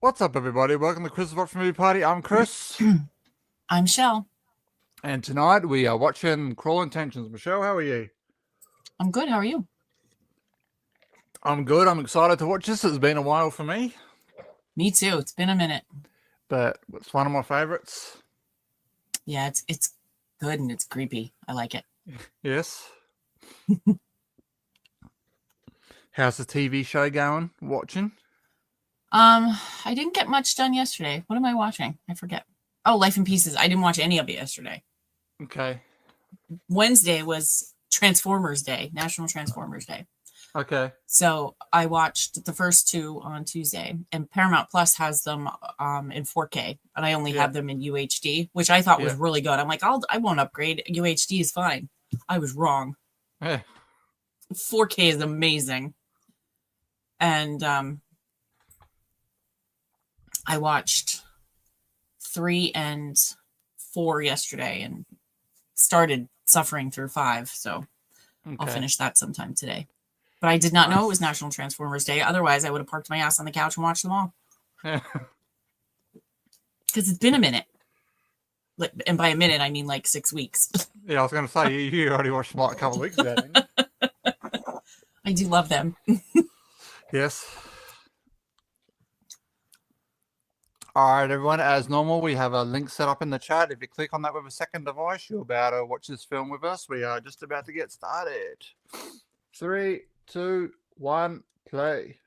What's up, everybody? Welcome to Chris's Watch Movie Party. I'm Chris, I'm Shell. and tonight we are watching Cruel Intentions. Michelle, how are you? I'm good. How are you? I'm good. I'm excited to watch this. It's been a while for me, Me too. It's been a minute. but it's one of my favorites. Yeah, it's good and it's creepy. I like it. Yes. How's the TV show going? Watching? I didn't get much done yesterday. What am I watching? I forget. Oh, Life in Pieces. I didn't watch any of it yesterday. Okay. Wednesday was Transformers Day, National Transformers Day. Okay. So I watched the first two on Tuesday, and Paramount Plus has them in 4K, and I only have them in UHD, which I thought was really good. I'm like, I won't upgrade. UHD is fine. I was wrong. 4K is amazing. And I watched 3 and 4 yesterday and started suffering through 5. So I'll finish that sometime today. But I did not know it was National Transformers Day. Otherwise, I would have parked my ass on the couch and watched them all. Because it's been a minute. And by a minute, I mean like 6 weeks. Yeah, I was going to say, you already watched them like a couple of weeks ago, didn't you? I do love them. Yes. All right, everyone. As normal, we have a link set up in the chat. If you click on that with a second device, you'll be able to watch this film with us. We are just about to get started. 3, 2, 1, play.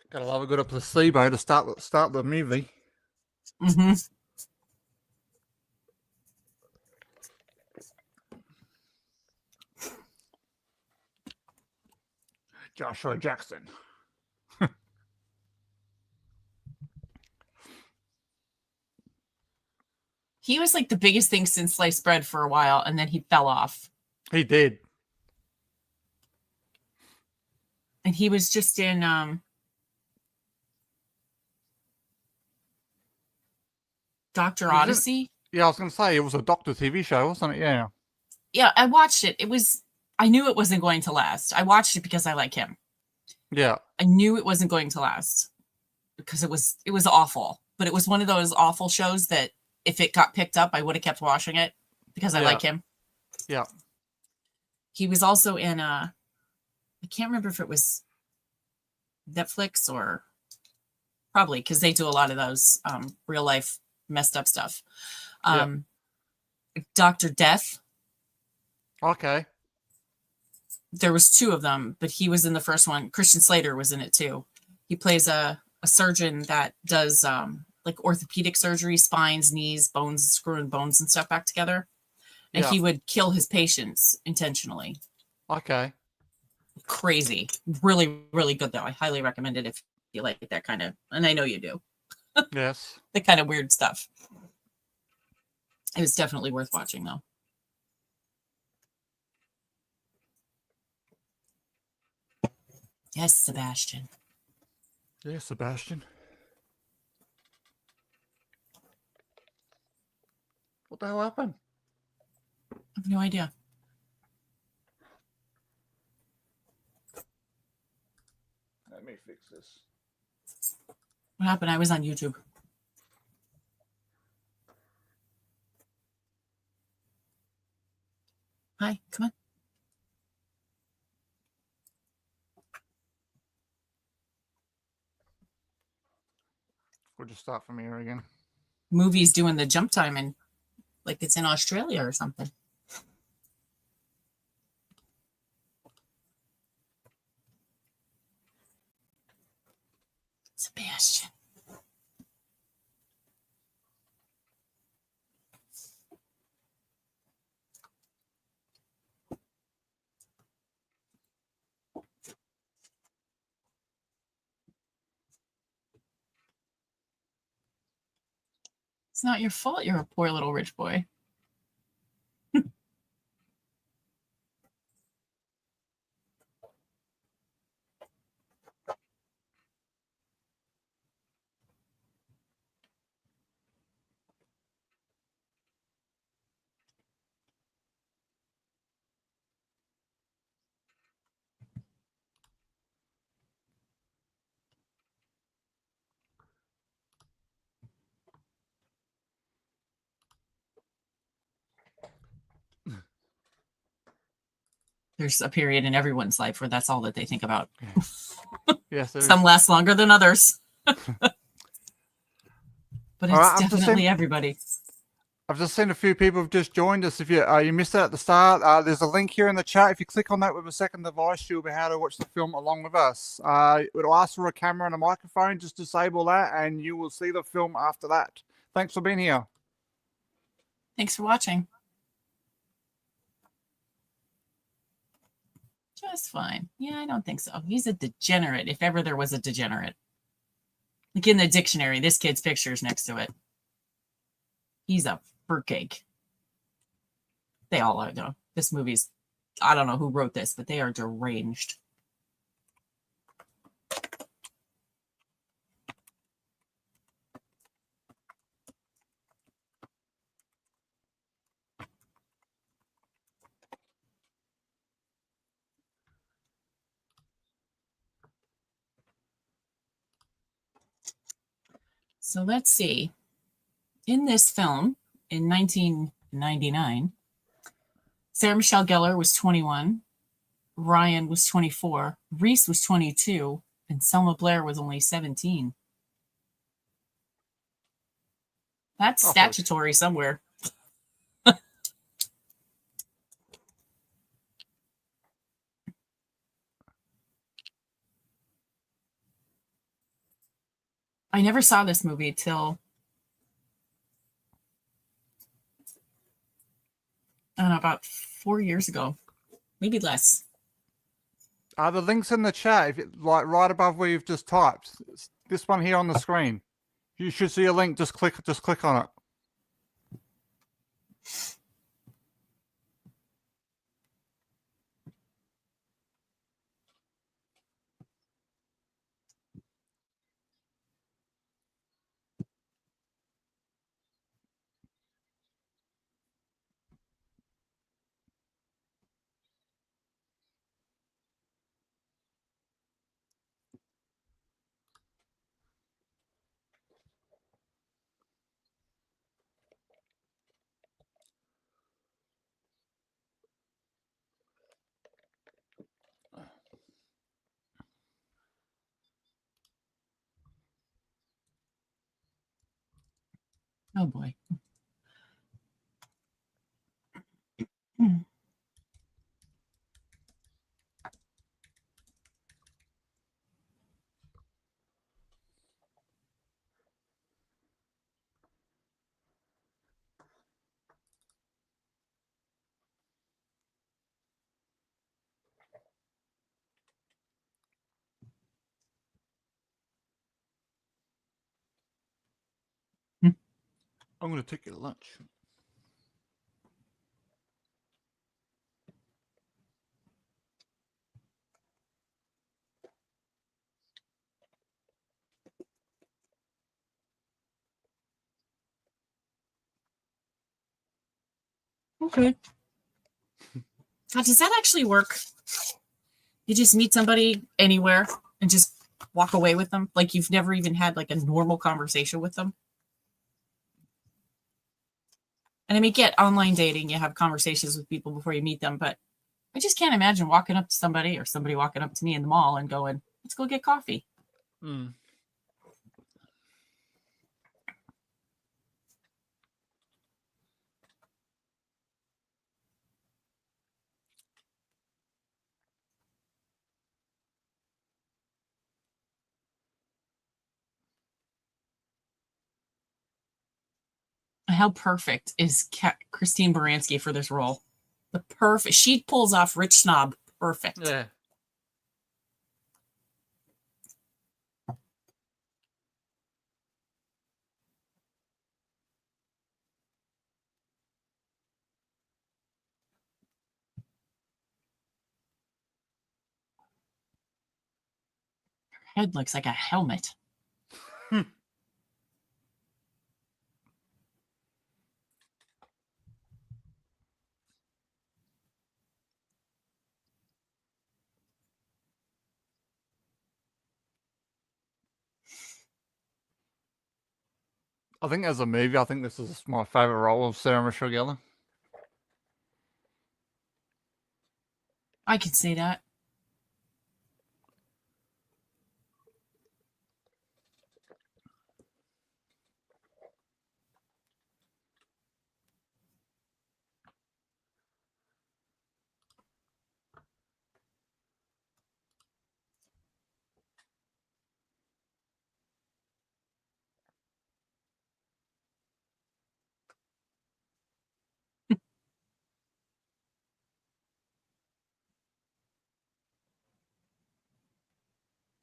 Gotta love a good placebo to start the movie. Mm-hmm. Joshua Jackson. He was like the biggest thing since sliced bread for a while, and then he fell off. He did. And he was just in Dr. Odyssey. Yeah, I was going to say, it was a Doctor TV show, wasn't it? Yeah. Yeah, I watched it. I knew it wasn't going to last. I watched it because I like him. Yeah. I knew it wasn't going to last because it was awful. But it was one of those awful shows that if it got picked up, I would have kept watching it because I like him. Yeah. He was also in I can't remember if it was Netflix or probably because they do a lot of those real life messed up stuff. Dr. Death. Okay. There was 2 of them, but he was in the first one. Christian Slater was in it too. He plays a surgeon that does like orthopedic surgery, spines, knees, bones, screwing bones and stuff back together. And he would kill his patients intentionally. Okay. Crazy. Really, really good though. I highly recommend it if you like that kind of, and I know you do. Yes. The kind of weird stuff. It was definitely worth watching though. Yes, Sebastian. Yes, Sebastian. What the hell happened? I have no idea. Let me fix this. What happened? I was on YouTube. Hi, come on. We'll just start from here again. Movie's doing the jump time and like it's in Australia or something. Sebastian. It's not your fault you're a poor little rich boy. There's a period in everyone's life where that's all that they think about. Yes, there Some is. last longer than others. But it's All right, I'm just definitely saying- everybody. I've just seen a few people have just joined us. If you missed it at the start, there's a link here in the chat. If you click on that with a second device, you'll be able to watch the film along with us. It'll ask for a camera and a microphone. Just disable that, and you will see the film after that. Thanks for being here. Thanks for watching. Just fine. Yeah, I don't think so. He's a degenerate, if ever there was a degenerate. Like in the dictionary, this kid's picture's next to it. He's a fruitcake. They all are, though. This movie's, I don't know who wrote this, but they are deranged. So let's see. In this film, in 1999, Sarah Michelle Gellar was 21, Ryan was 24, Reese was 22, and Selma Blair was only 17. That's Oh, statutory somewhere. I never saw this movie till, I don't know, about 4 years ago, maybe less. The link's in the chat, if like right above where you've just typed. It's this one here on the screen. You should see a link. Just click on it. Oh boy. I'm going to take you to lunch. Okay. Now, does that actually work? You just meet somebody anywhere and just walk away with them? Like you've never even had like a normal conversation with them? And I mean, get online dating, you have conversations with people before you meet them, but I just can't imagine walking up to somebody or somebody walking up to me in the mall and going, let's go get coffee. Mm. how perfect is Christine Baranski for this role? The perfect. She pulls off Rich Snob perfect. Yeah. Head looks like a helmet. I think as a movie, I think this is my favorite role of Sarah Michelle Gellar. I could say that.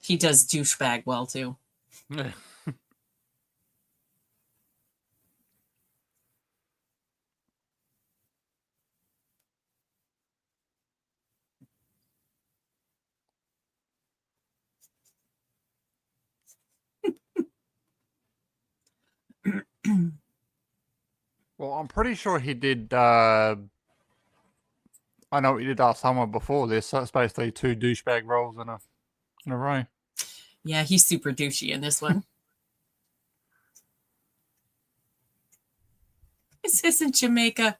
He does douchebag well too. Yeah. Well, I'm pretty sure he did. I know he did summer before this. So it's basically 2 douchebag roles in a row. Yeah, he's super douchey in this one. This isn't Jamaica.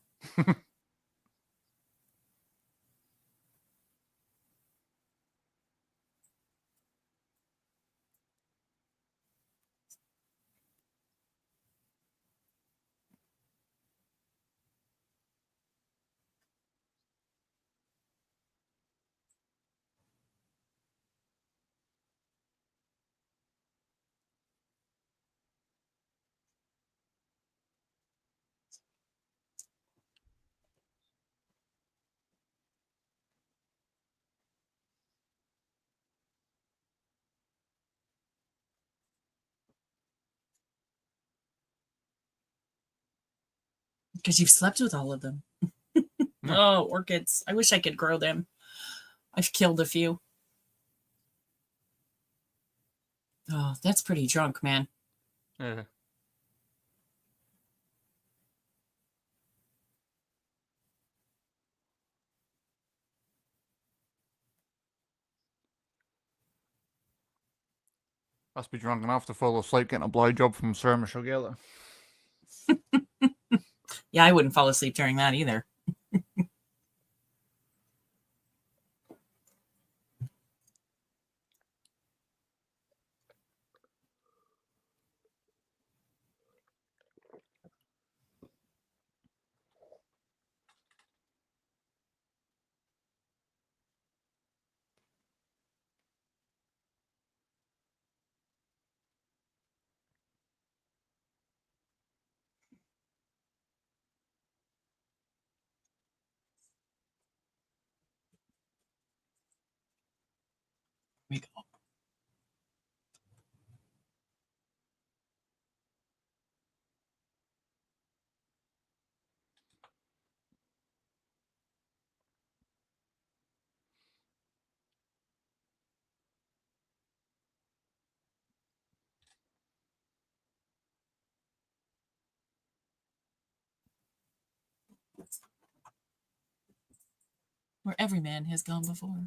Because you've slept with all of them. Oh, orchids. I wish I could grow them. I've killed a few. Oh, that's pretty drunk, man. Yeah. Must be drunk enough to fall asleep getting a blowjob from Sarah Michelle Gellar. Yeah, I wouldn't fall asleep during that either. Here we go. Where every man has gone before.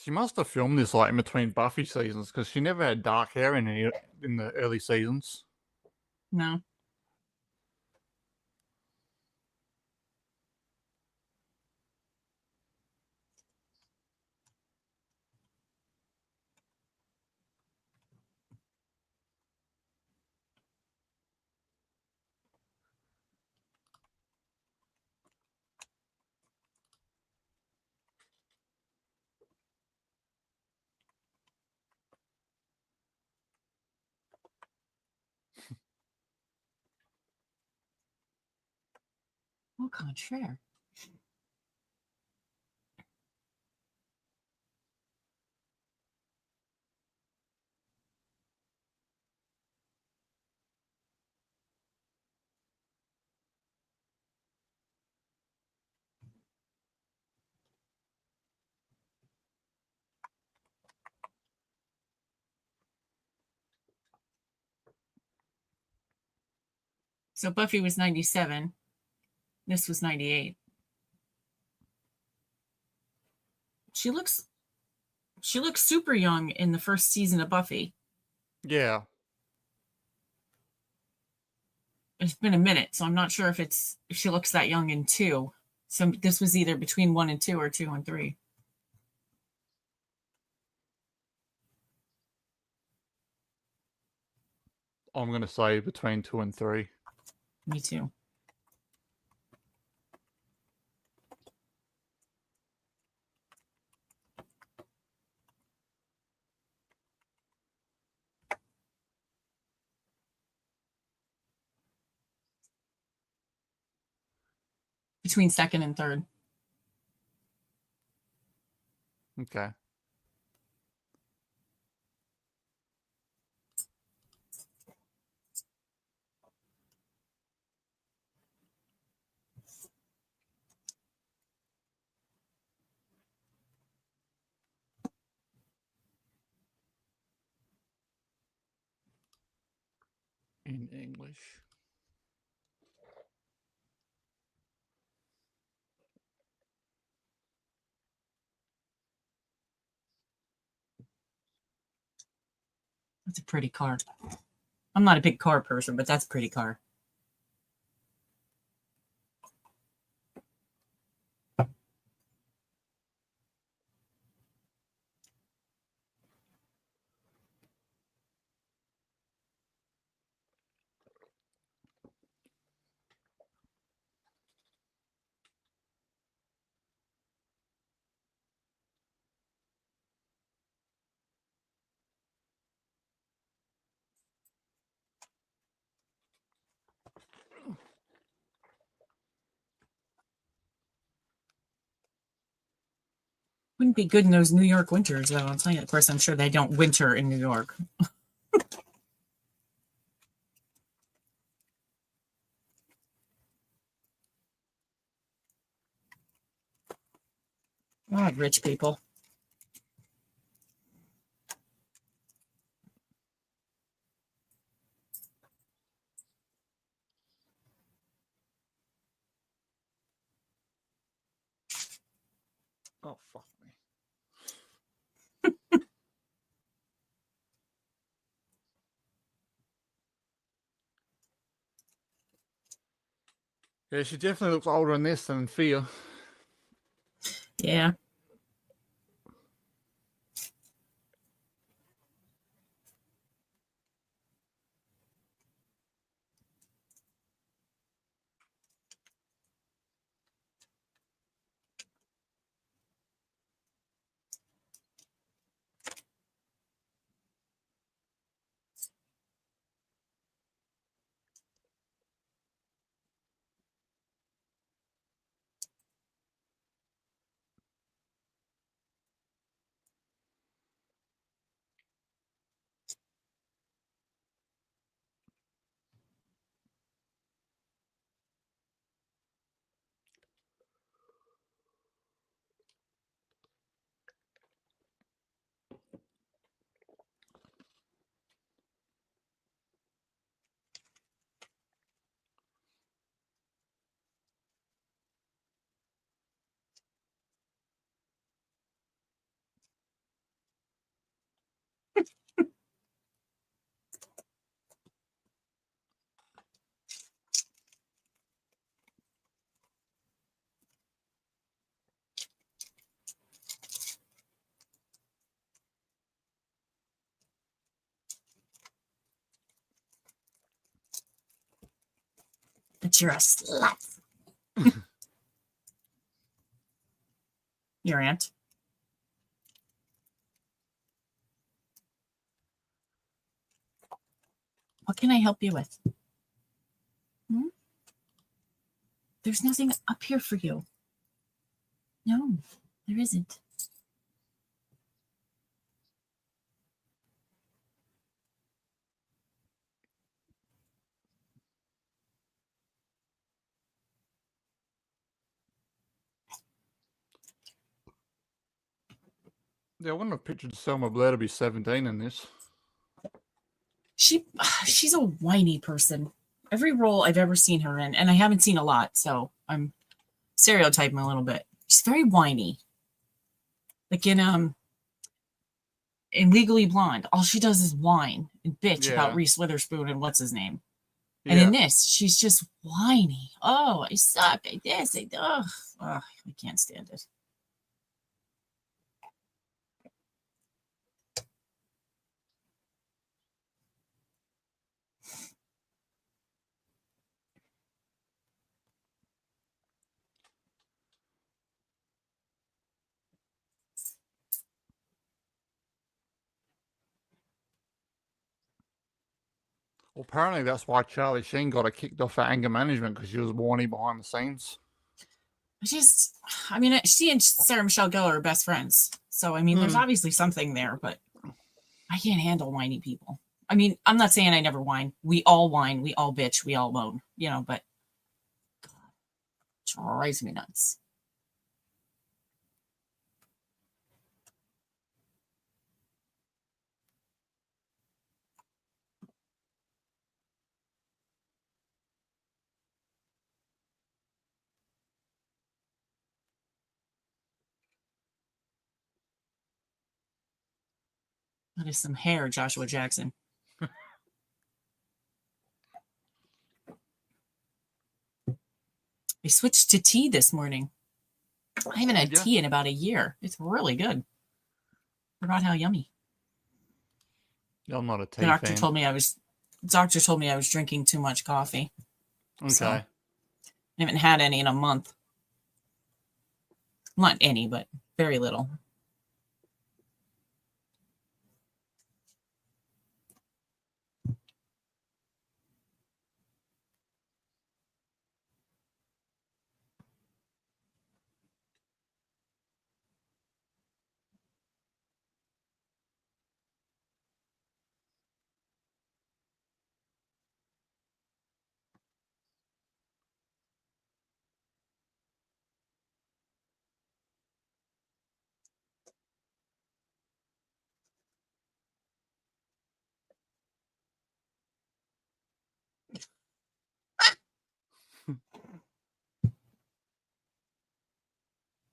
She must have filmed this like in between Buffy seasons because she never had dark hair in the early seasons. No. Au contraire. So Buffy was 97. This was 98. She looks super young in the first season of Buffy. Yeah. It's been a minute, so I'm not sure if she looks that young in 2. So this was either between 1 and 2 or 2 and 3. I'm going to say between 2 and 3. Me too. Between 2nd and 3rd. Okay. In English. That's a pretty car. I'm not a big car person, but that's a pretty car. Wouldn't be good in those New York winters, though. I'll tell you. Of course, I'm sure they don't winter in New York. God, rich people. Oh, fuck me. Yeah, she definitely looks older in this than in Fear. Yeah. you're a slut. Your aunt. What can I help you with? Hmm? There's nothing up here for you. No, there isn't. Yeah, I wouldn't have pictured Selma Blair to be 17 in this. She's a whiny person. Every role I've ever seen her in, and I haven't seen a lot, so I'm stereotyping a little bit. She's very whiny. Like in Legally Blonde, all she does is whine and bitch about Yeah. Reese Witherspoon and what's his name. Yeah. And in this, she's just whiny. Oh, I suck. I this. I can't stand it. Well, apparently that's why Charlie Sheen got her kicked off for anger management, because she was whiny behind the scenes. I mean, she and Sarah Michelle Gellar are best friends. So, I mean, there's Mm. obviously something there, but I can't handle whiny people. I mean, I'm not saying I never whine. We all whine. We all bitch. We all moan, but God, it drives me nuts. That is some hair, Joshua Jackson. I switched to tea this morning. I haven't had tea in about a year. It's really good. Forgot how yummy. I'm not a tea The doctor fan. told me I was drinking too much coffee. Okay. So, I haven't had any in a month. Not any, but very little.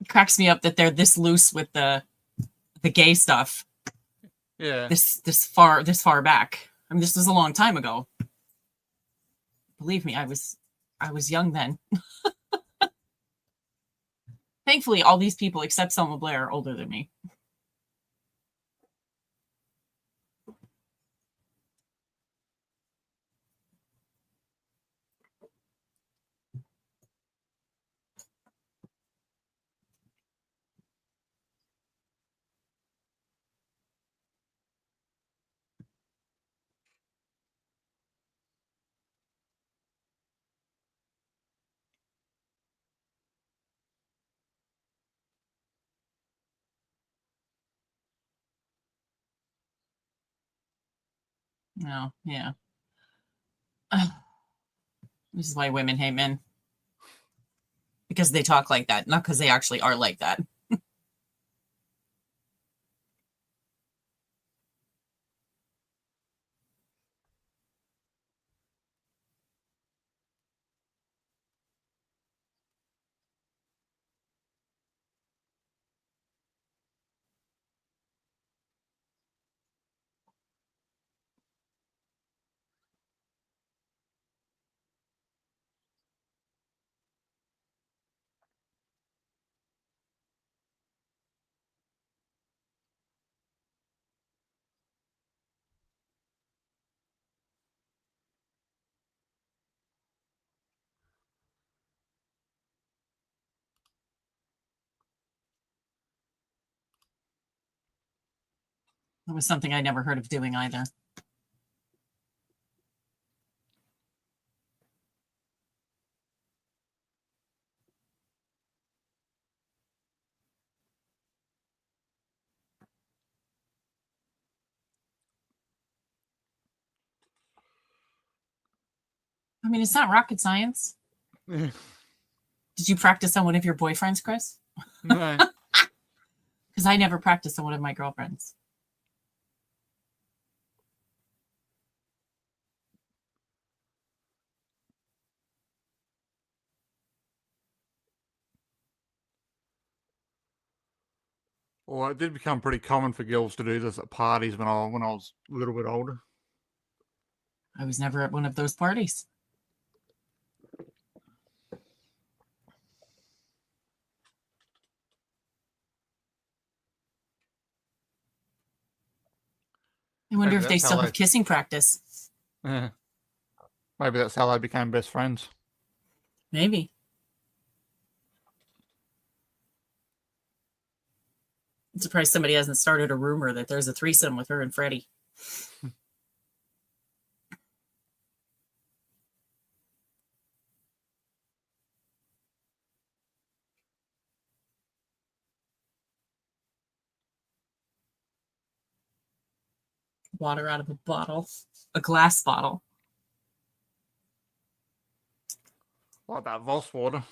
It cracks me up that they're this loose with the gay stuff. Yeah. This far back. I mean, this was a long time ago. Believe me, I was young then. Thankfully, all these people except Selma Blair are older than me. No, yeah. This is why women hate men. Because they talk like that, not because they actually are like that. That was something I never heard of doing either. I mean, it's not rocket science. no. Did you practice on one of your boyfriends, Chris? Because I never practiced on one of my girlfriends. Well, it did become pretty common for girls to do this at parties when I was a little bit older. I was never at one of those parties. I wonder Maybe if they that's how still they- have kissing practice. Yeah. Maybe that's how they became best friends. Maybe. I'm surprised somebody hasn't started a rumor that there's a threesome with her and Freddie. Water out of a bottle, a glass bottle. Like that Voss water.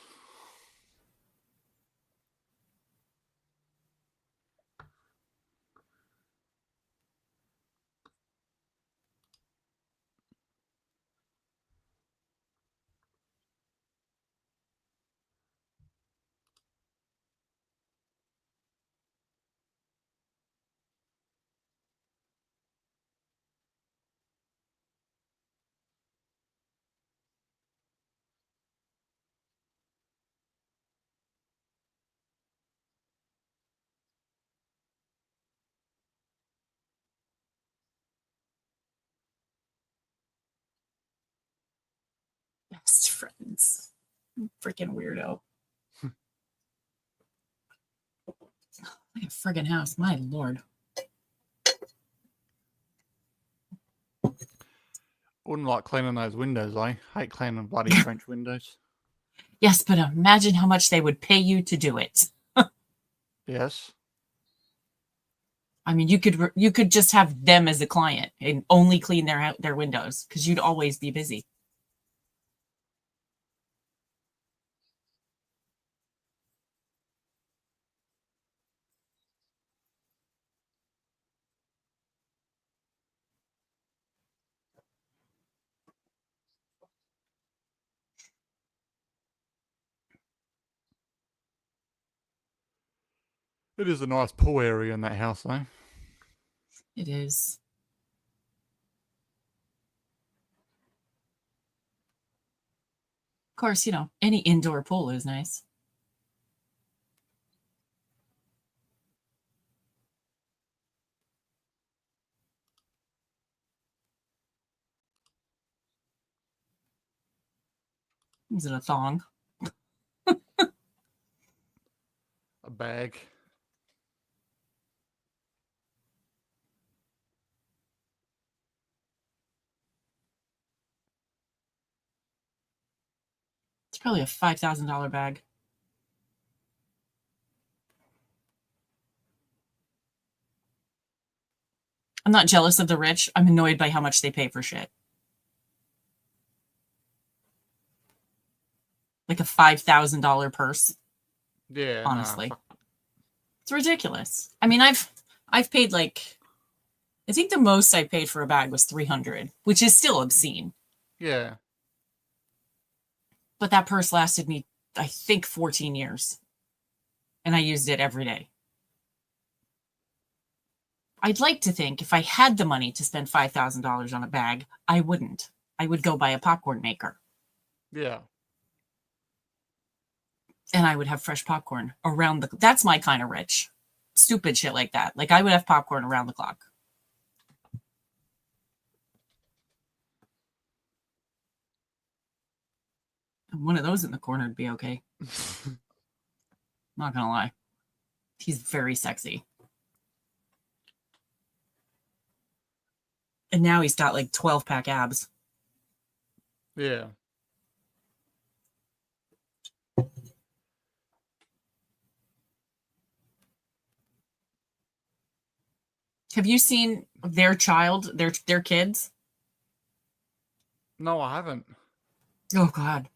Best friends. Freaking weirdo. Like a friggin' house. My lord. Wouldn't like cleaning those windows, eh? Hate cleaning bloody French windows. Yes, but imagine how much they would pay you to do it. Yes. I mean, you could just have them as a client and only clean their windows because you'd always be busy. It is a nice pool area in that house, though. It is. Of course, any indoor pool is nice. Is it a thong? A bag. It's probably a $5,000 bag. I'm not jealous of the rich. I'm annoyed by how much they pay for shit. Like a $5,000 purse. Yeah. Honestly. Nah, It's ridiculous. I mean, I've paid I think the most I paid for a bag was $300, which is still obscene. yeah. But that purse lasted me, I think, 14 years. And I used it every day. I'd like to think if I had the money to spend $5,000 on a bag, I wouldn't. I would go buy a popcorn maker. Yeah. And I would have fresh popcorn around that's my kind of rich. Stupid shit like that. Like I would have popcorn around the clock. And one of those in the corner would be okay. Not gonna lie. He's very sexy. And now he's got like 12-pack abs. Yeah. Have you seen their child, their kids? No, I haven't. Oh God,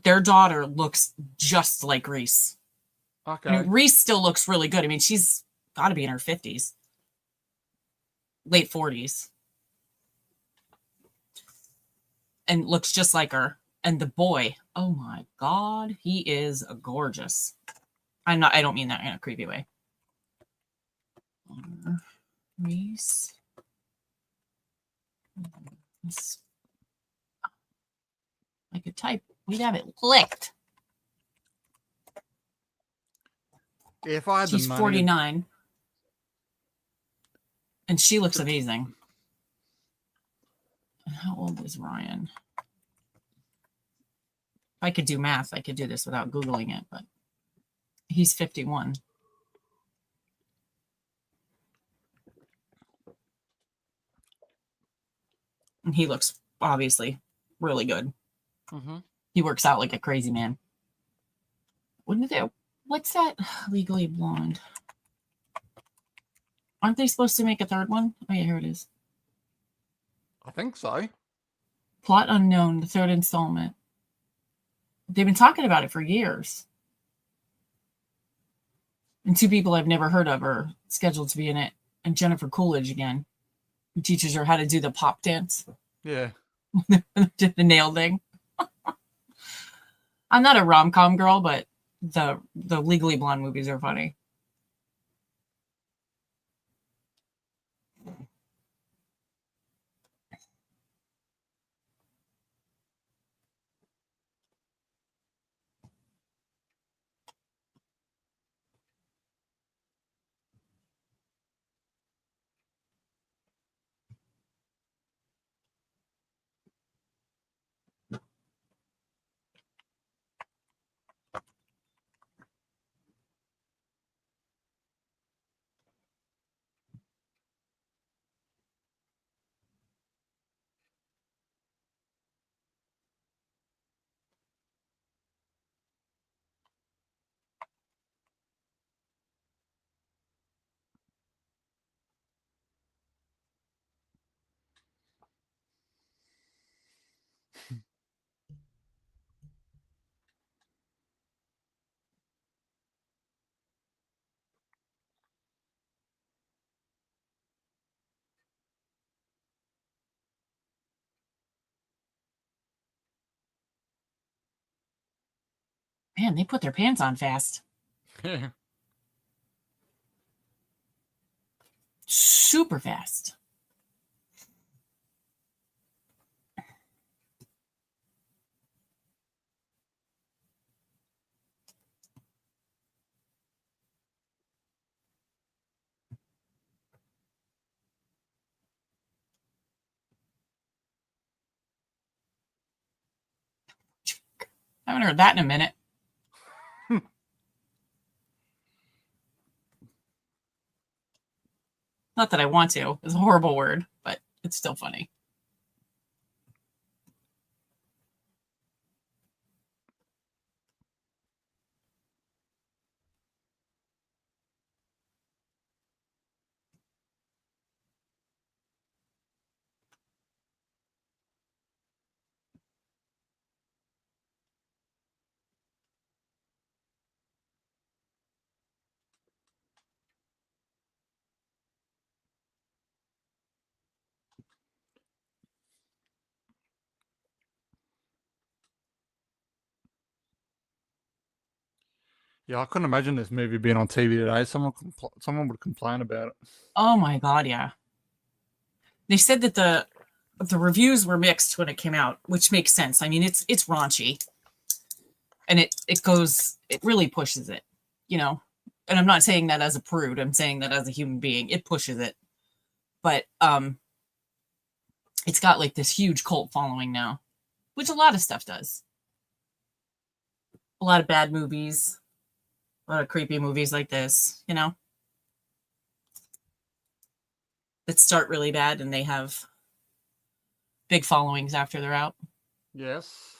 their daughter looks just like Reese. Okay. I mean, Reese still looks really good. I mean, she's got to be in her 50s, late 40s, and looks just like her. And the boy, oh my God, he is gorgeous. I don't mean that in a creepy way. Reese. I could type. We'd have it licked. If I had She's the money, 49. And she looks amazing. And how old is Ryan? If I could do math, I could do this without Googling it, but he's 51. And he looks obviously really good. Mm-hmm. He works out like a crazy man. What's that? Legally Blonde. Aren't they supposed to make a third one? Oh yeah, here it is. I think so. Plot unknown, the third installment. They've been talking about it for years. And two people I've never heard of are scheduled to be in it. And Jennifer Coolidge again, who teaches her how to do the pop dance. Yeah. The nail thing. I'm not a rom-com girl, but the Legally Blonde movies are funny. Man, they put their pants on fast. Yeah. Super fast. I haven't heard that in a minute. Not that I want to. It's a horrible word, but it's still funny. Yeah, I couldn't imagine this movie being on TV today. Someone would complain about it. Oh my God, yeah. They said that the reviews were mixed when it came out, which makes sense. I mean, it's raunchy. And it really pushes it, you know. And I'm not saying that as a prude. I'm saying that as a human being, it pushes it. But it's got like this huge cult following now, which a lot of stuff does. A lot of bad movies, a lot of creepy movies like this, you know, that start really bad and they have big followings after they're out. Yes.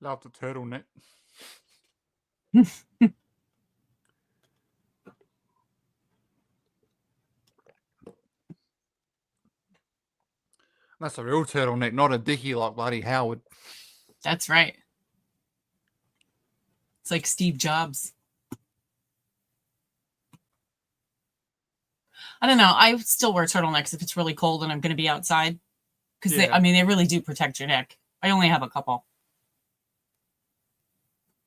Love the turtleneck. That's a real turtleneck, not a dickie like bloody Howard. That's right. It's like Steve Jobs. I don't know. I still wear turtlenecks if it's really cold and I'm going to be outside. Because they really do protect your neck. I only have a couple.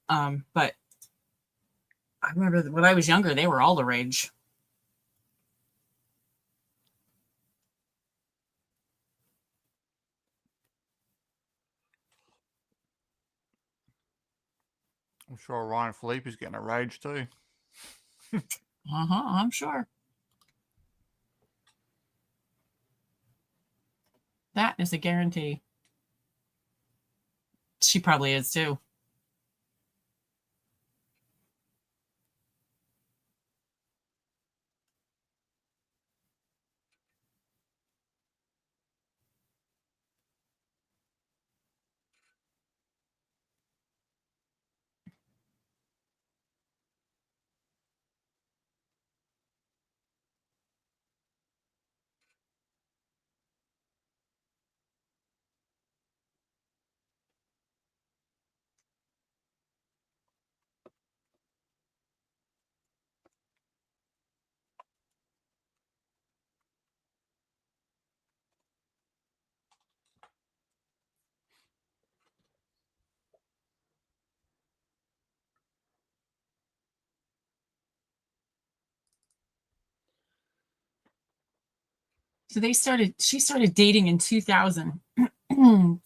But I remember when I was younger, they were all the rage. I'm sure Ryan Philippe is getting a rage too. I'm sure. That is a guarantee. She probably is too. So she started dating in 2000.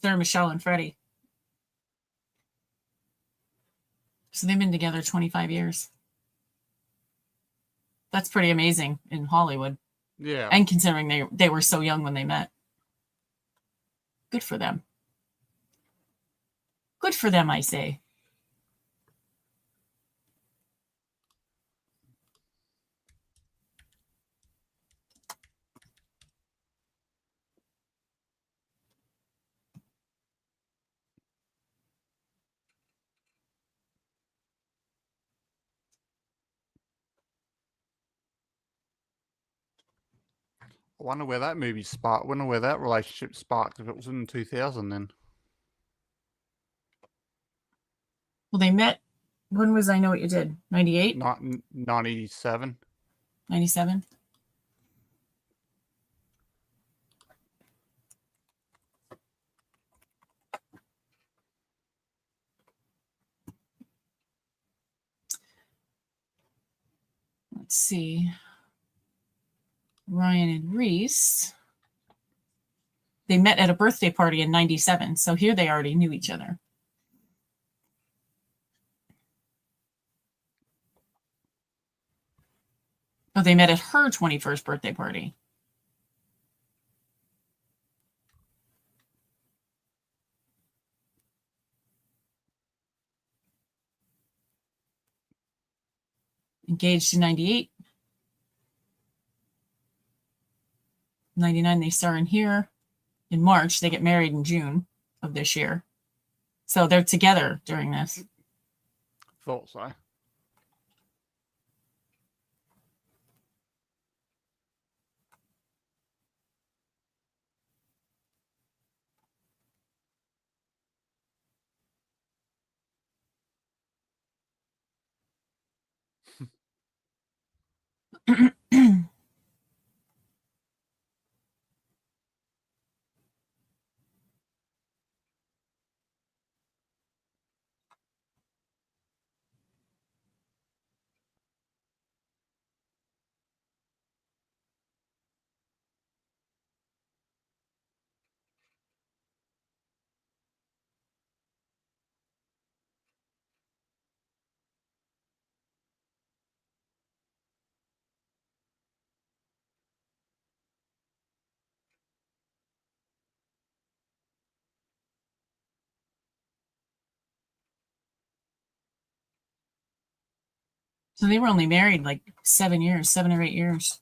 They're Michelle and Freddie. So they've been together 25 years. That's pretty amazing in Hollywood. Yeah. And considering they were so young when they met. Good for them. Good for them, I say. I wonder where that movie sparked. Wonder where that relationship sparked if it was in 2000 then. Well, they met. When was I Know What You Did? 98? Not 97. 97? let's see. Ryan and Reese. They met at a birthday party in 97. So here they already knew each other. Oh, they met at her 21st birthday party. Engaged in 98. 99, they star in here. In March, they get married in June of this year. So they're together during this. Thought so. So they were only married like 7 or 8 years.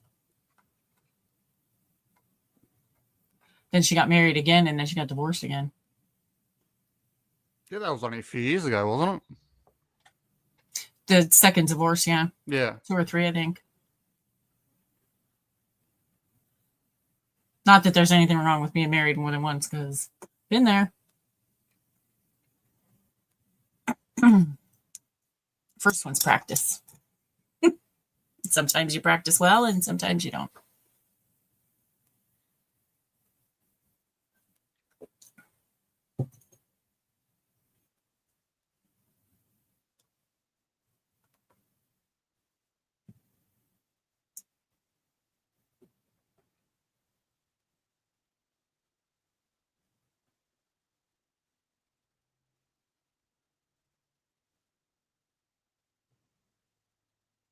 Then she got married again, and then she got divorced again. Yeah, that was only a few years ago, wasn't it? The second divorce, yeah. Yeah. 2 or 3, I think. Not that there's anything wrong with being married more than once, because been there. First one's practice. Sometimes you practice well, and sometimes you don't.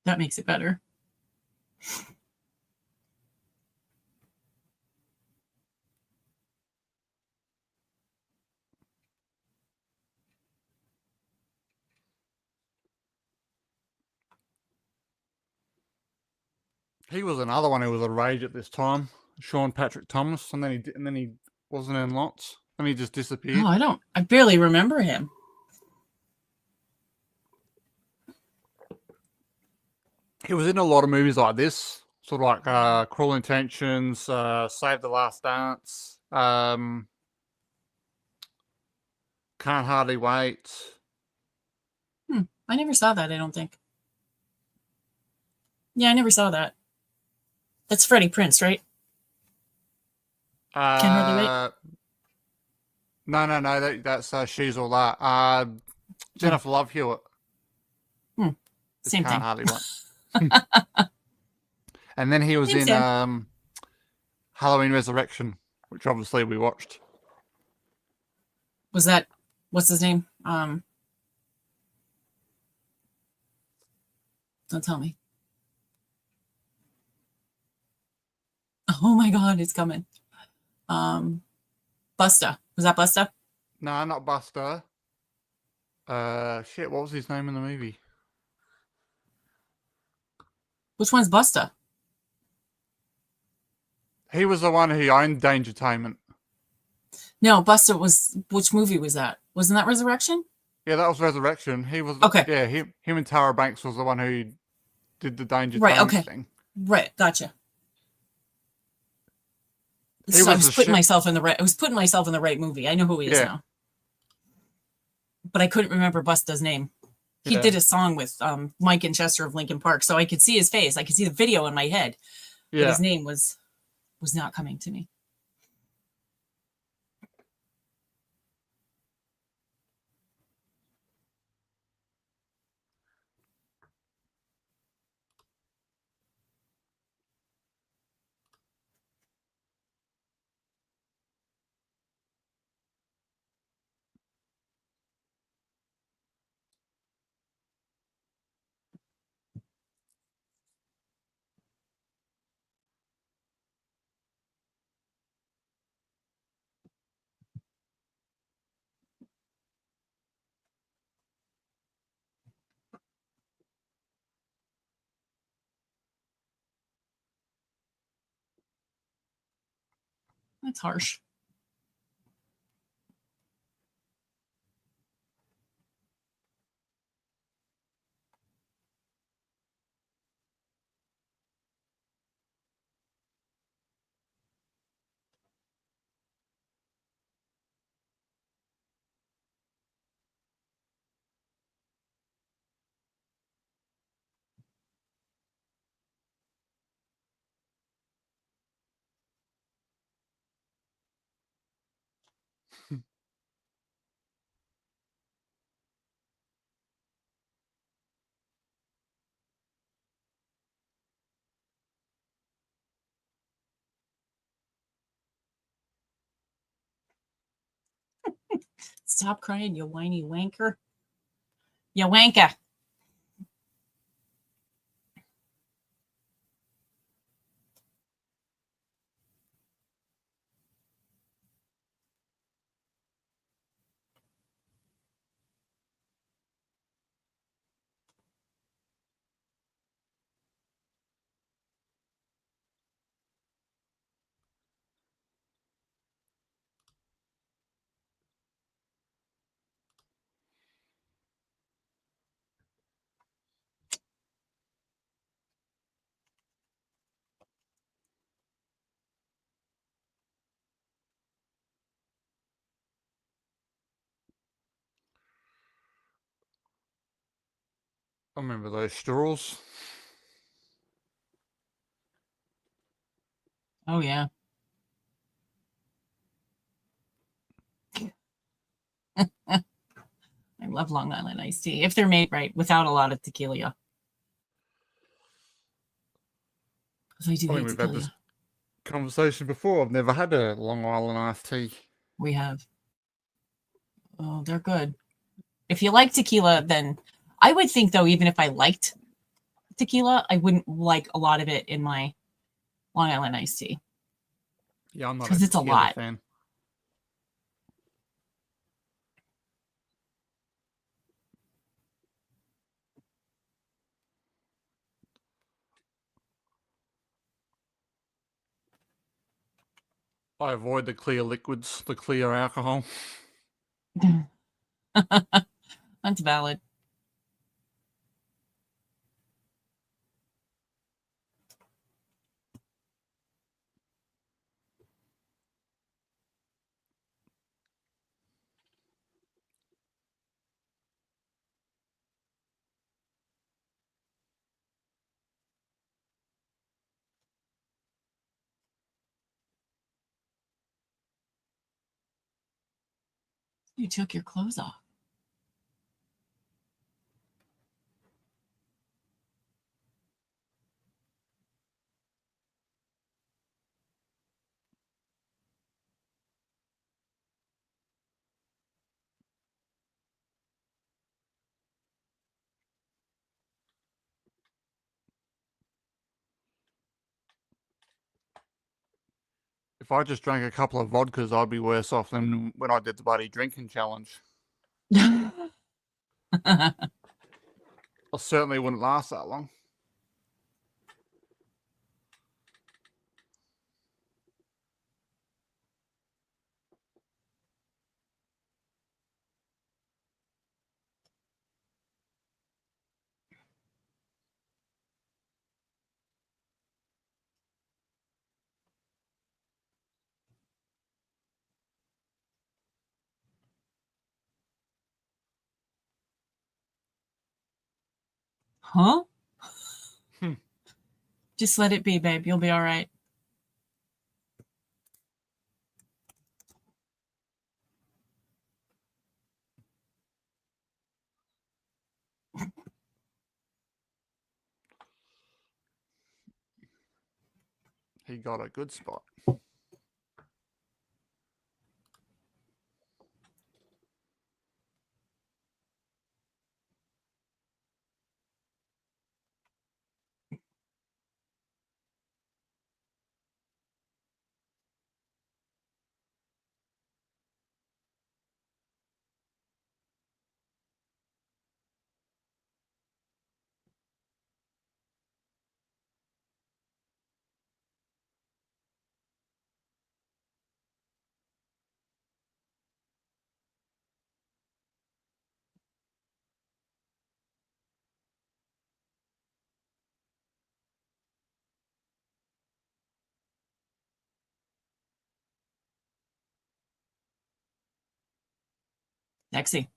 That makes it better. He was another one who was a rage at this time, Sean Patrick Thomas, and then he wasn't in lots, and he just disappeared. Oh, I barely remember him. He was in a lot of movies like this, sort of like Cruel Intentions, Save the Last Dance, Can't Hardly Wait. I never saw that, I don't think. Yeah, I never saw that. That's Freddie Prinze, right? Can't Hardly Wait? No, that's She's All That. Jennifer Love Hewitt. Same Can't thing. Hardly Wait. And then he was in Halloween Resurrection, which obviously we watched. Was that, what's his name? Don't tell me. Oh my God, it's coming. Busta. Was that Busta? No, not Buster. Shit, what was his name in the movie? Which one's Busta? He was the one who owned Dangertainment. No, Busta was, which movie was that? Wasn't that Resurrection? Yeah, that was Resurrection. He was Okay. Yeah, him and Tara Banks was the one who did the Dangertainment thing. Right, gotcha. He So I was was the putting myself in the right. I was putting myself in the right movie. I know who he is now, but I couldn't remember Busta's name. He Yeah. did a song with Mike and Chester of Linkin Park, so I could see his face. I could see the video in my head, but Yeah. his name was not coming to me. That's harsh. Stop crying, you whiny wanker. You wanker. I remember those straws. Oh, yeah. I love Long Island iced tea if they're made right without a lot of tequila. Because I do I think hate we've had this tequila. conversation before. I've never had a Long Island iced tea. We have. Oh, they're good. If you like tequila, then I would think, though, even if I liked tequila, I wouldn't like a lot of it in my Long Island iced tea Yeah, I'm not a because it's a tequila lot. fan. I avoid the clear liquids, the clear alcohol. That's valid. You took your clothes off. If I just drank a couple of vodkas, I'd be worse off than when I did the bloody drinking challenge. I certainly wouldn't last that long. Huh? Hmm. Just let it be, babe. You'll be all right. He got a good spot. Sexy.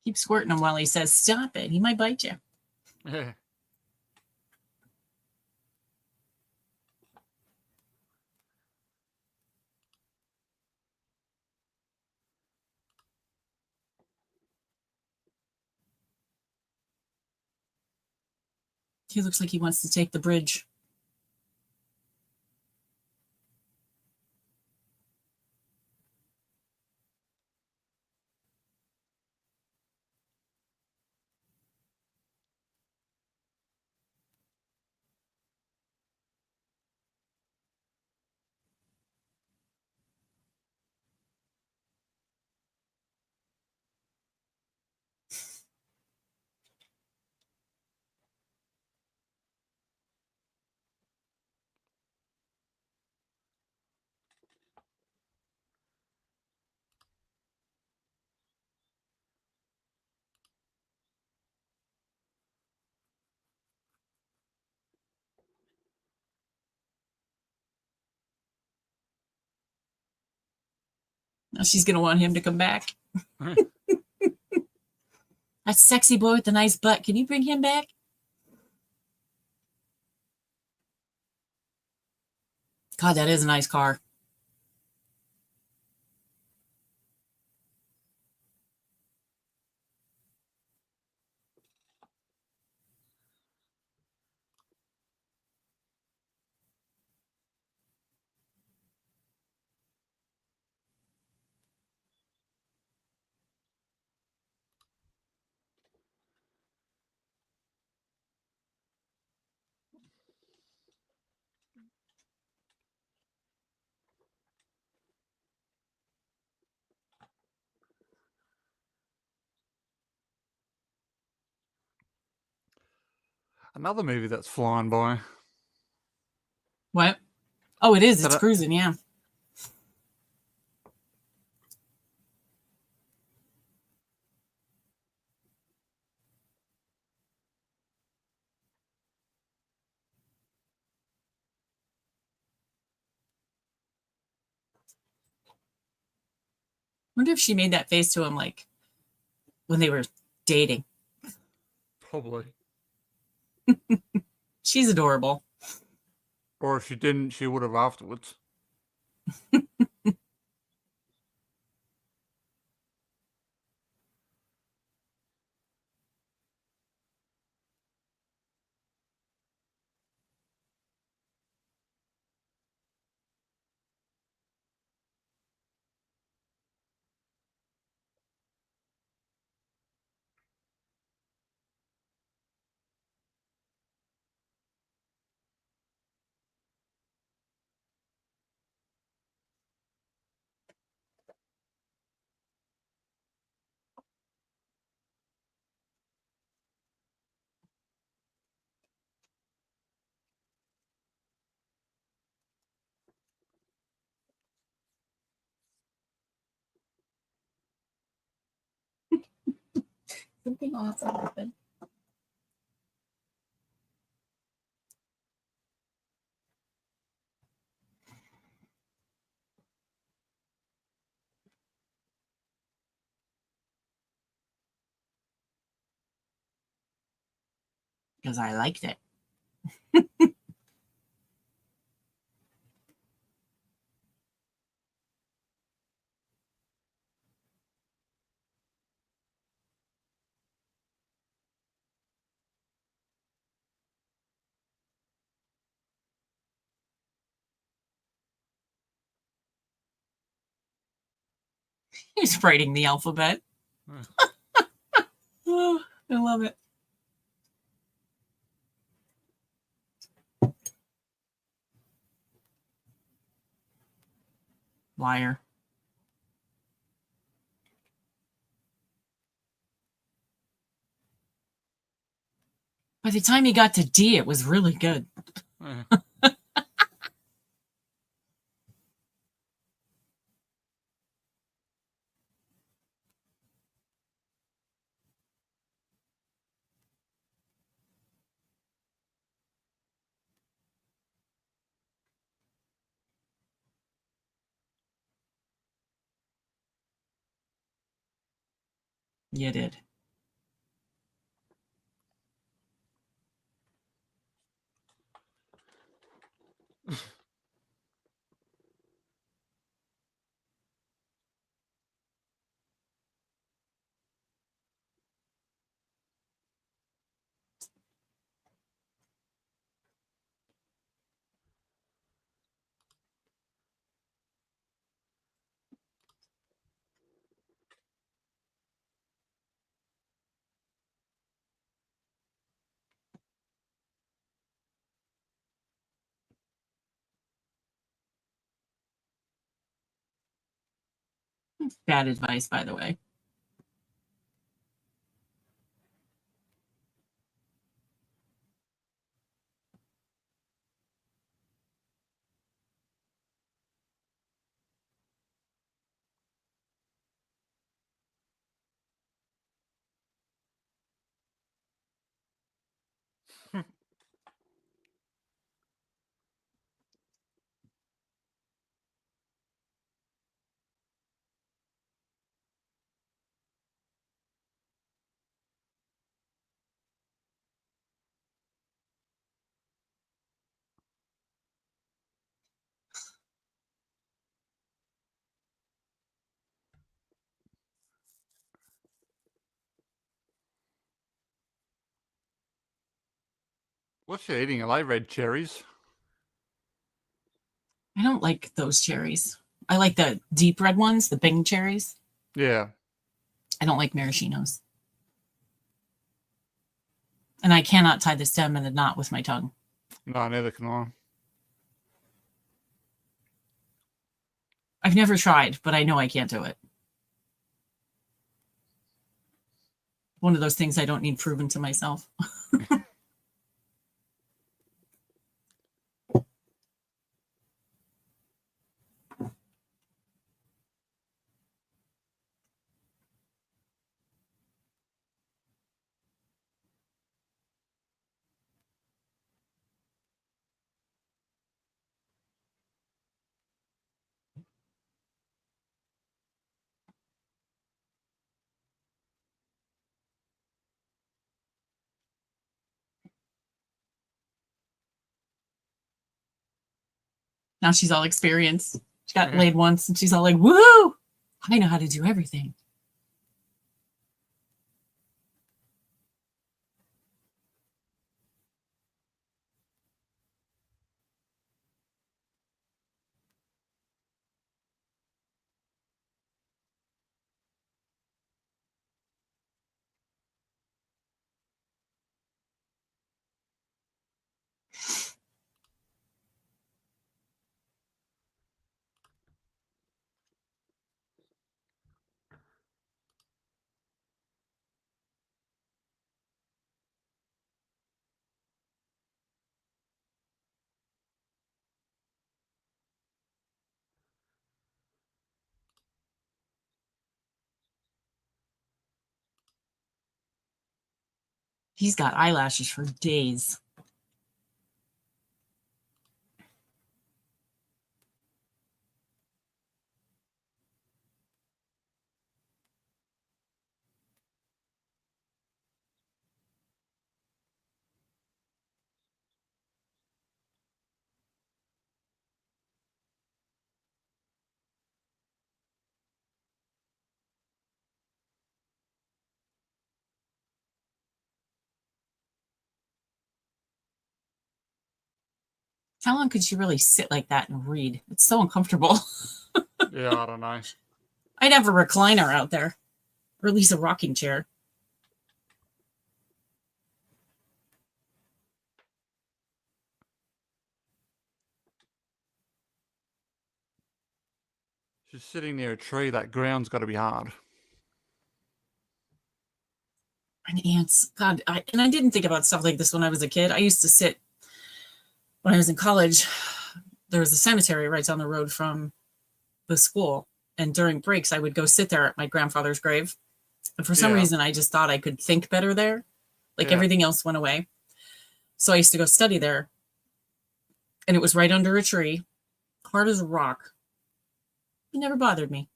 Keep squirting him while he says, stop it. He might bite you. Yeah. He looks like he wants to take the bridge. Now she's going to want him to come back. That sexy boy with the nice butt. Can you bring him back? God, that is a nice car. Another movie that's flying by. What? Oh, it is. Said It's it- cruising, yeah. Wonder if she made that face to him like when they were dating. Probably. She's adorable. Or if she didn't, she would have afterwards. Something awesome happened. Because I liked it. He's writing the alphabet. Yeah. Oh. I love it. Liar. By the time he got to D, it was really good. You did. Bad advice, by the way. What's she eating? Are they red cherries? I don't like those cherries. I like the deep red ones, the Bing cherries. Yeah. I don't like maraschinos. And I cannot tie the stem and the knot with my tongue. No, neither can I. I've never tried, but I know I can't do it. One of those things I don't need proven to myself. Now she's all experienced. She got laid once and she's all like, woo! I know how to do everything. He's got eyelashes for days. How long could she really sit like that and read? It's so uncomfortable. Yeah, I don't know. I'd have a recliner out there, or at least a rocking chair. She's sitting near a tree. That ground's got to be hard. And ants. God, and I didn't think about stuff like this when I was a kid. I used to sit when I was in college. There was a cemetery right down the road from the school, and during breaks, I would go sit there at my grandfather's grave. And for some Yeah. reason, I just thought I could think better there. Like Yeah. everything else went away. So I used to go study there, and it was right under a tree, hard as a rock. It never bothered me.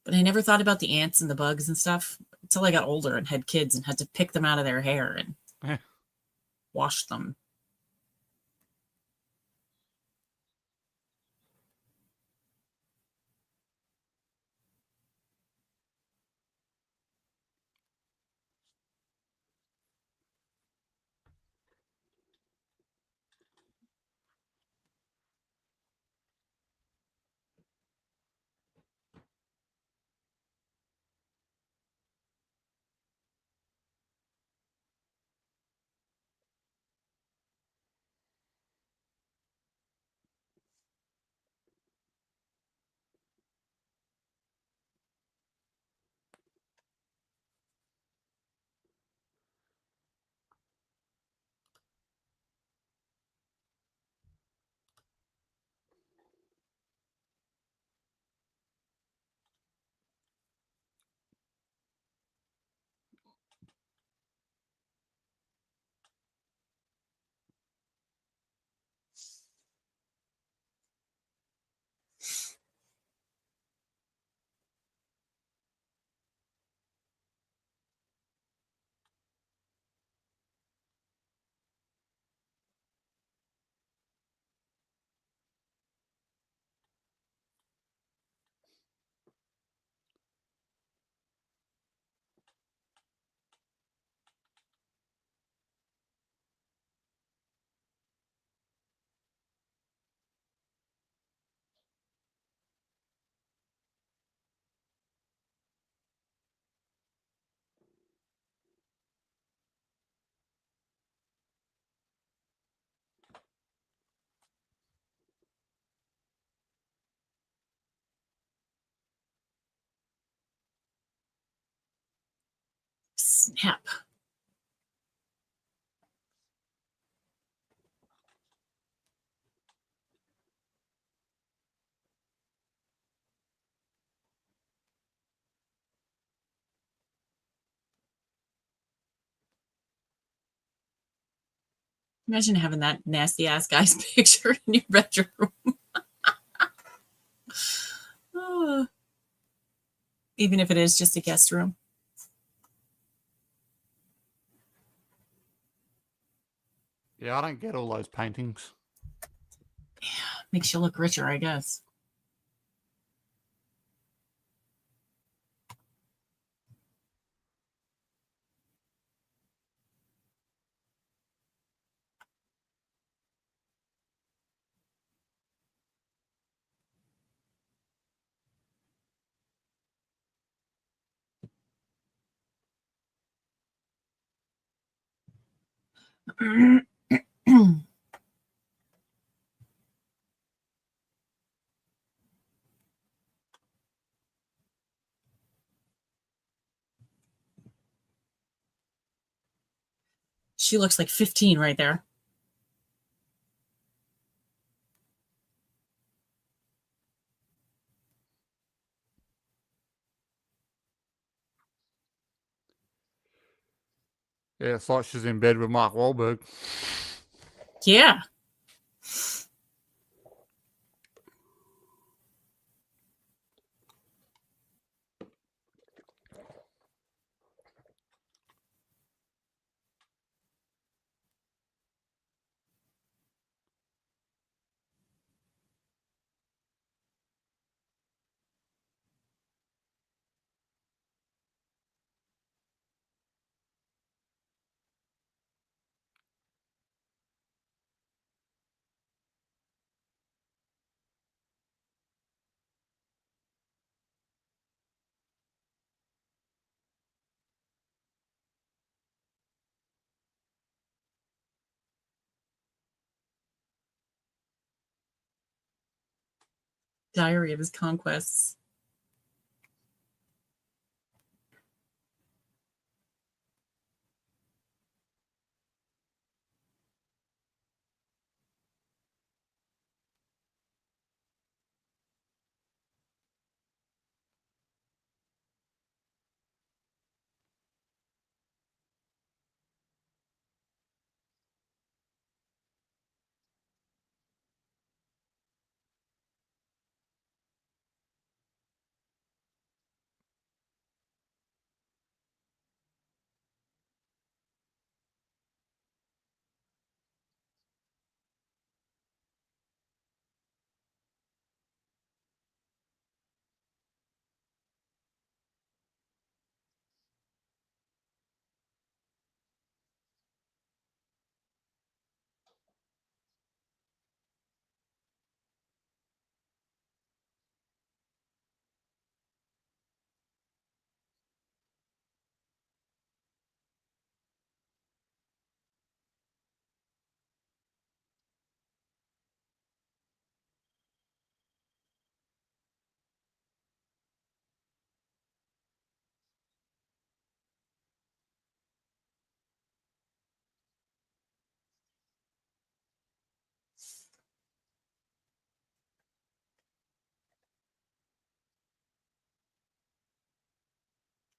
But I never thought about the ants and the bugs and stuff until I got older and had kids and had to pick them out of their hair and Eh. wash them. Snap. Imagine having that nasty ass guy's picture in your bedroom. Oh, even if it is just a guest room. Yeah, I don't get all those paintings. Makes you look richer, I guess. She looks like 15 right there. Yeah, it's like she's in bed with Mark Wahlberg. Yeah. Diary of his conquests.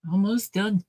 Almost done.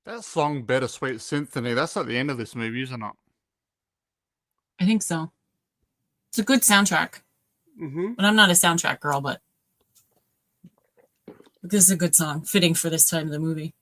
That song, Bittersweet Symphony, that's at the end of this movie, isn't it? I think so. It's a good soundtrack. Mm-hmm. But I'm not a soundtrack girl, but this is a good song, fitting for this time of the movie.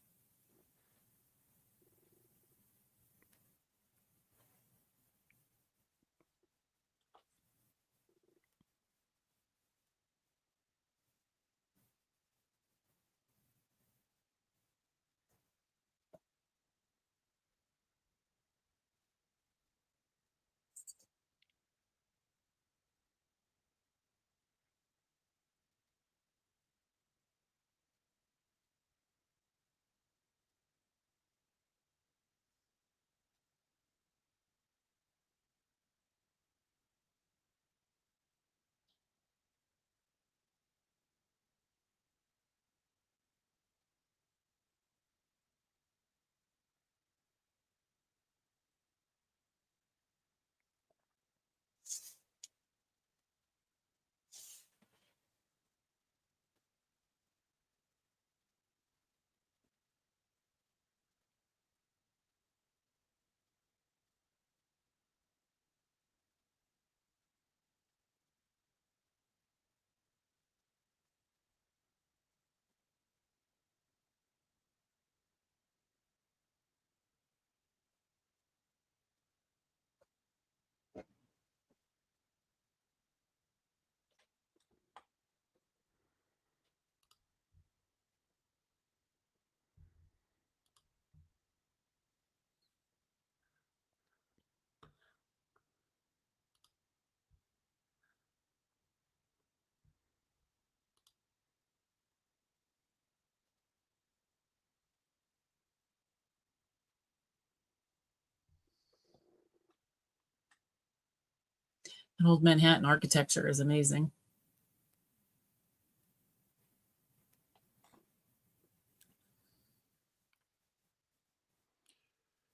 And old Manhattan architecture is amazing.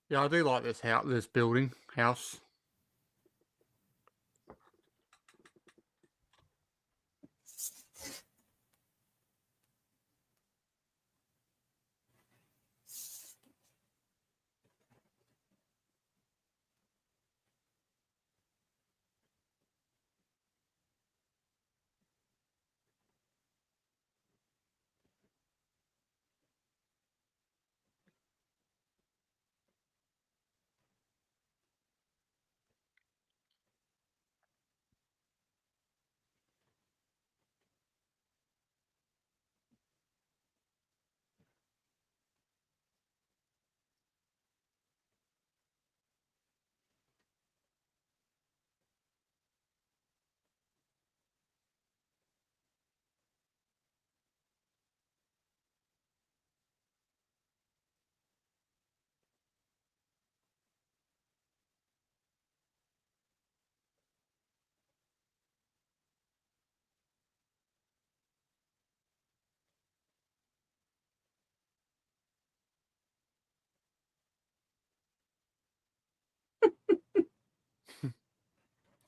Yeah, I do like this house, this building, house.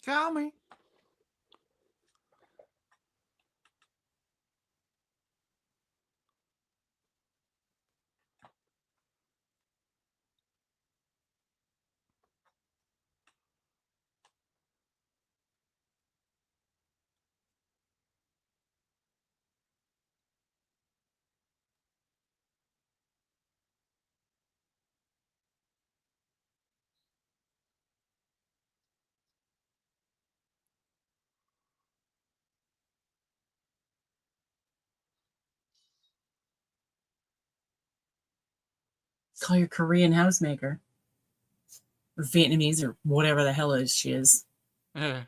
Tell me. Call your Korean housemaker. Or Vietnamese or whatever the hell is she is. Yeah.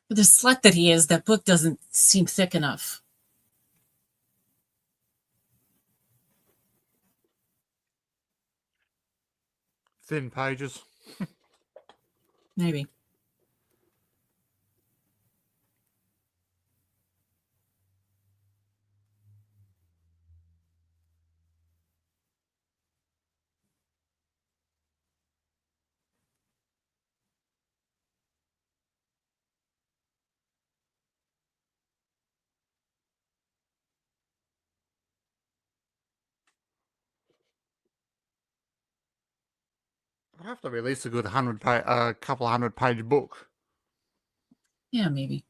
For the slut that he is, that book doesn't seem thick enough. Thin pages. Maybe. I have to release a good couple of 100-page book. Yeah, maybe.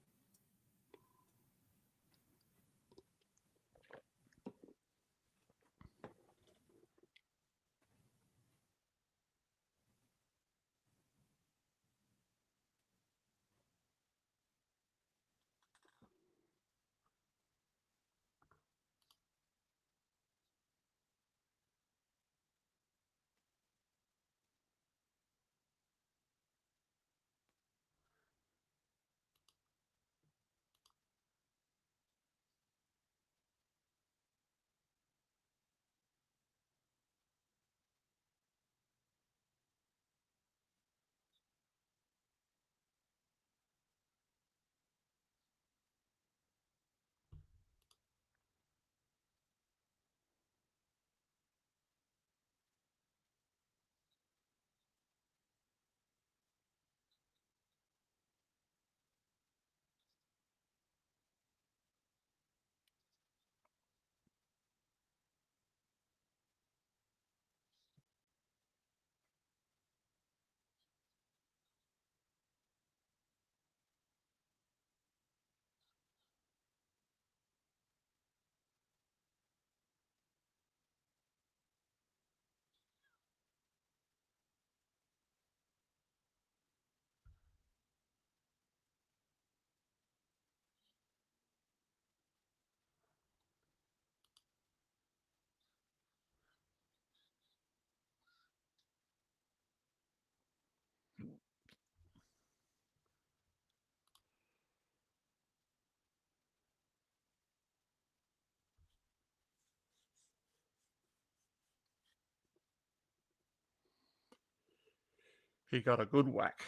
He got a good whack.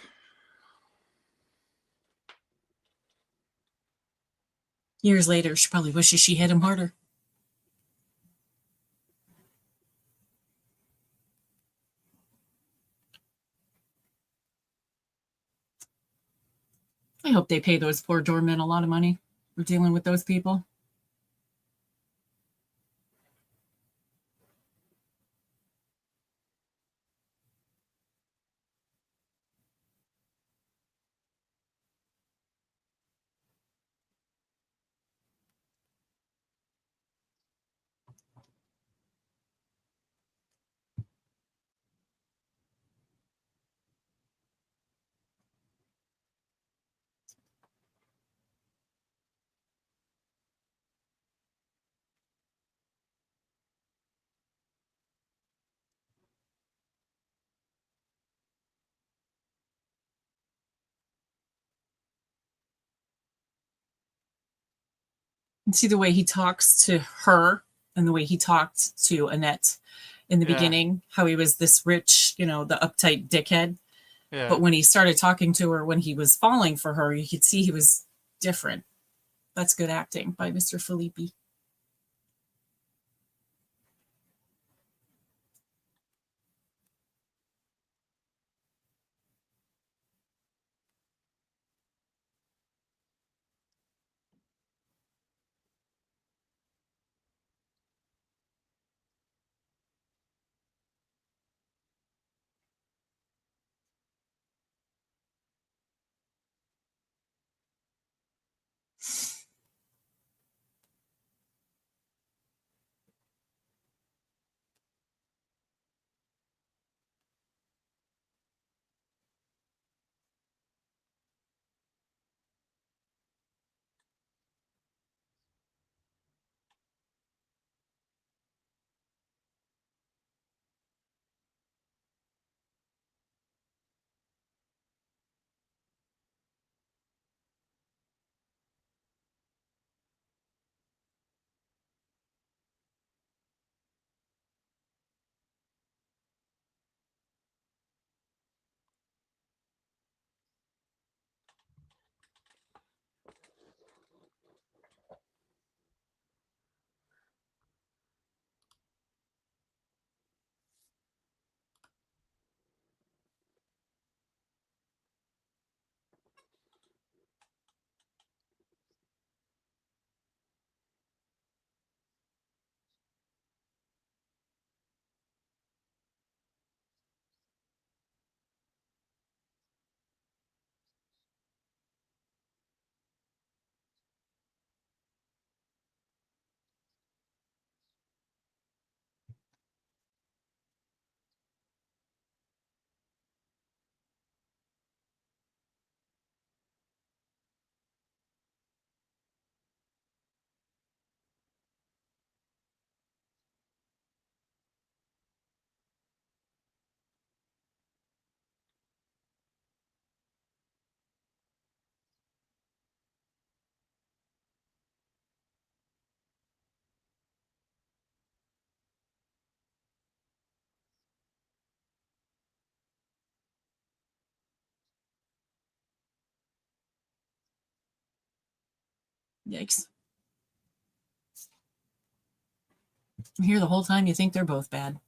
Years later, she probably wishes she hit him harder. I hope they pay those poor doormen a lot of money for dealing with those people. And see the way he talks to her and the way he talked to Annette in the beginning, how he was this rich, the uptight dickhead. Yeah. But when he started talking to her, when he was falling for her, you could see he was different. That's good acting by Mr. Filippi. Yikes. I'm here the whole time you think they're both bad.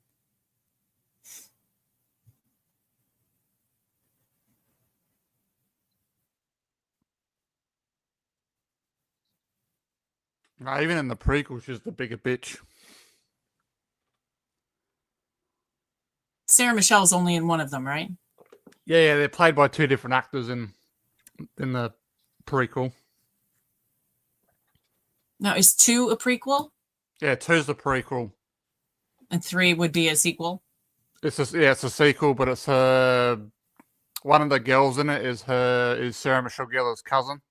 Even in the prequel, she's the bigger bitch. Sarah Michelle's only in one of them, right? Yeah, they're played by two different actors in the prequel. Now, is 2 a prequel? Yeah, 2's the prequel. And 3 would be a sequel? It's a sequel, but it's her. One of the girls in it is Sarah Michelle Gellar's cousin.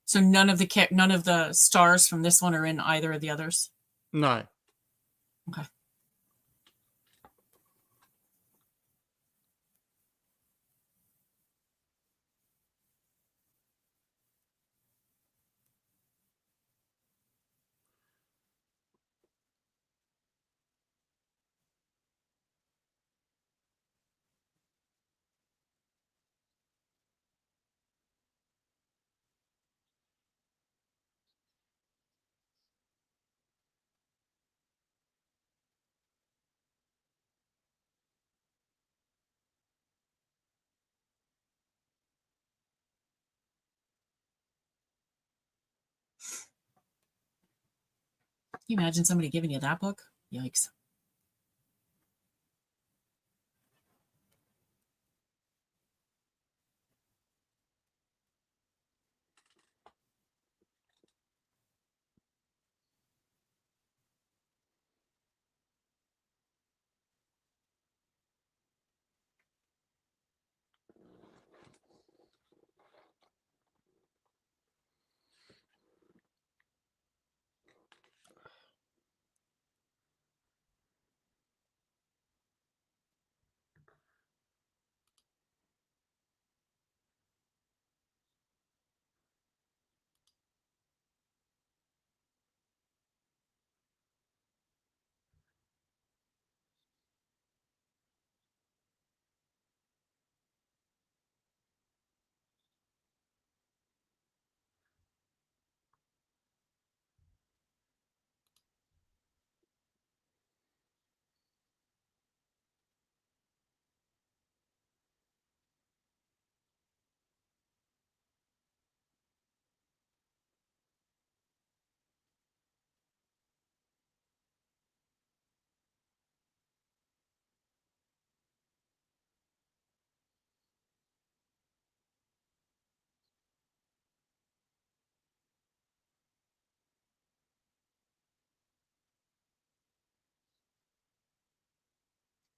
So none of the stars from this one are in either of the others? No. Okay. you imagine somebody giving you that book? Yikes.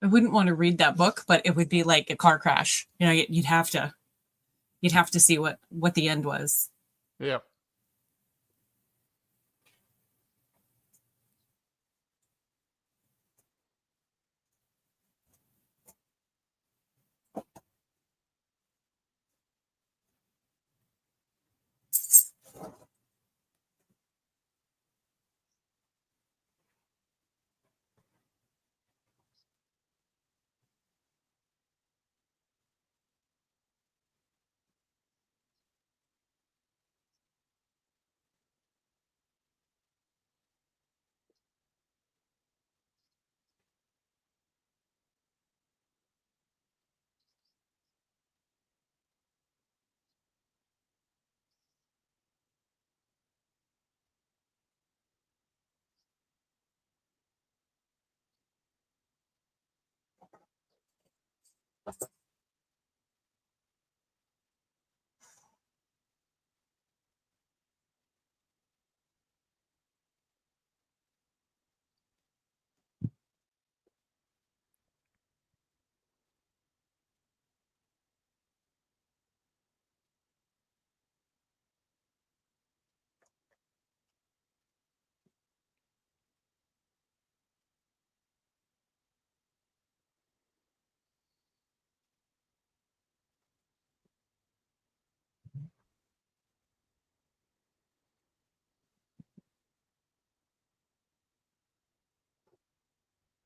I wouldn't want to read that book, but it would be like a car crash. You know, you'd have to see what the end was. Yep.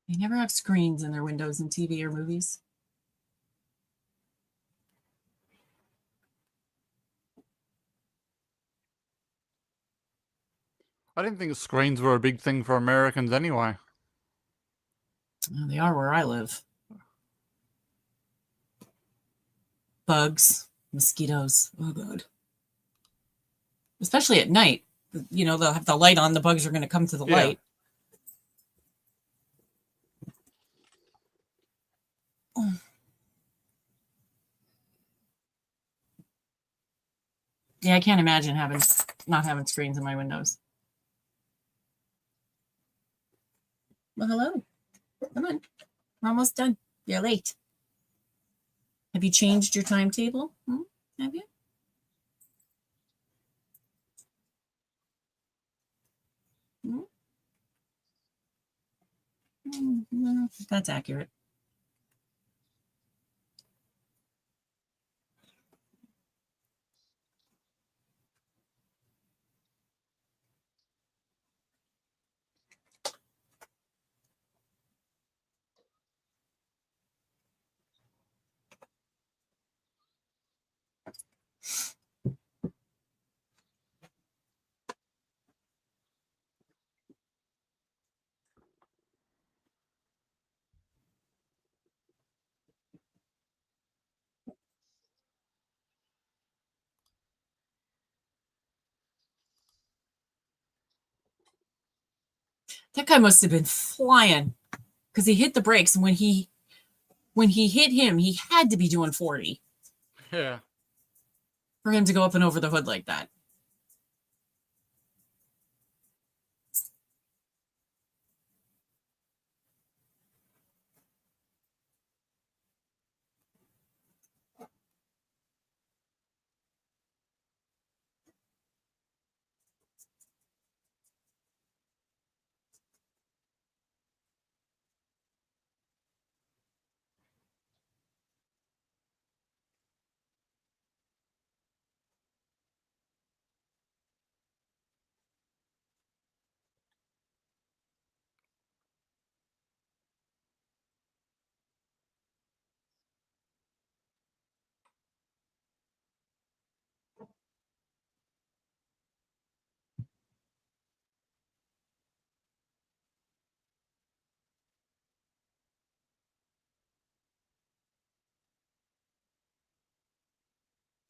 They never have screens in their windows in TV or movies. I didn't think screens were a big thing for Americans anyway. Well, they are where I live. Bugs, mosquitoes. Oh, God. Especially at night. You know, they'll have the light on. The bugs are going to come to the Yeah. light. Yeah, I can't imagine not having screens in my windows. Well, hello. Come on. We're almost done. You're late. Have you changed your timetable? Have you? That's accurate. That guy must have been flying because he hit the brakes, and when he hit him, he had to be doing 40 Yeah. for him to go up and over the hood like that.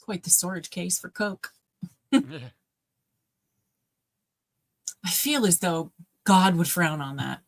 Quite the storage case for Coke. Yeah. I feel as though God would frown on that.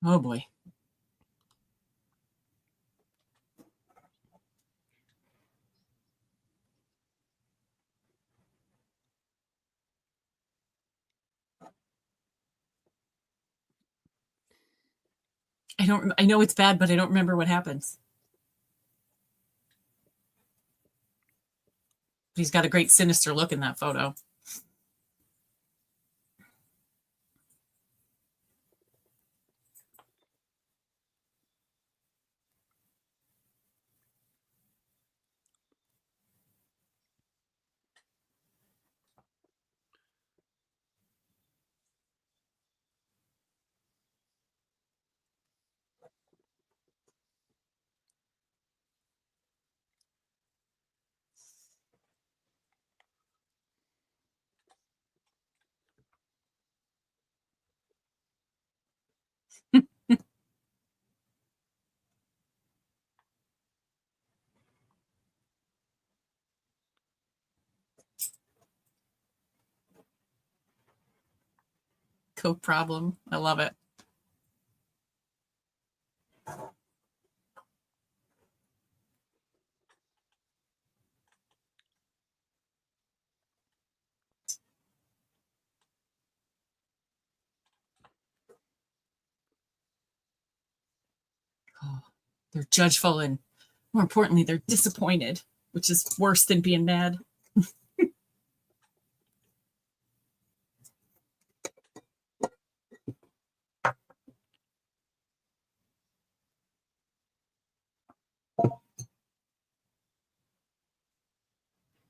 Oh boy. I know it's bad, but I don't remember what happens. He's got a great sinister look in that photo. Coke problem. I love it. They're judgeful and, more importantly, they're disappointed, which is worse than being mad.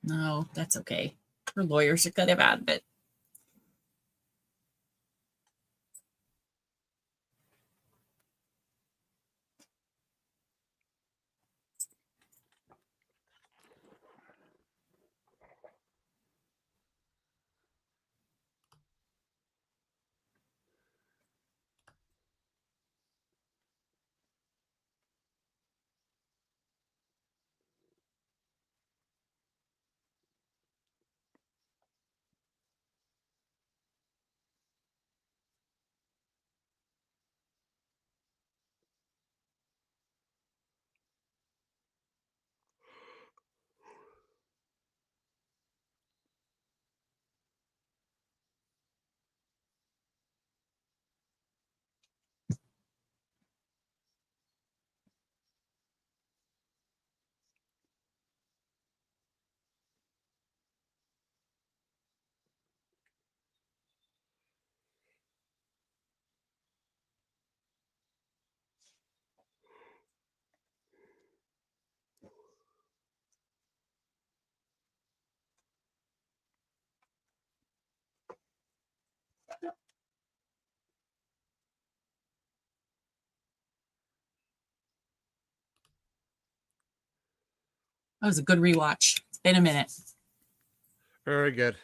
No, that's okay. Her lawyers are kind of out of it. That was a good rewatch. It's been a minute. Very good.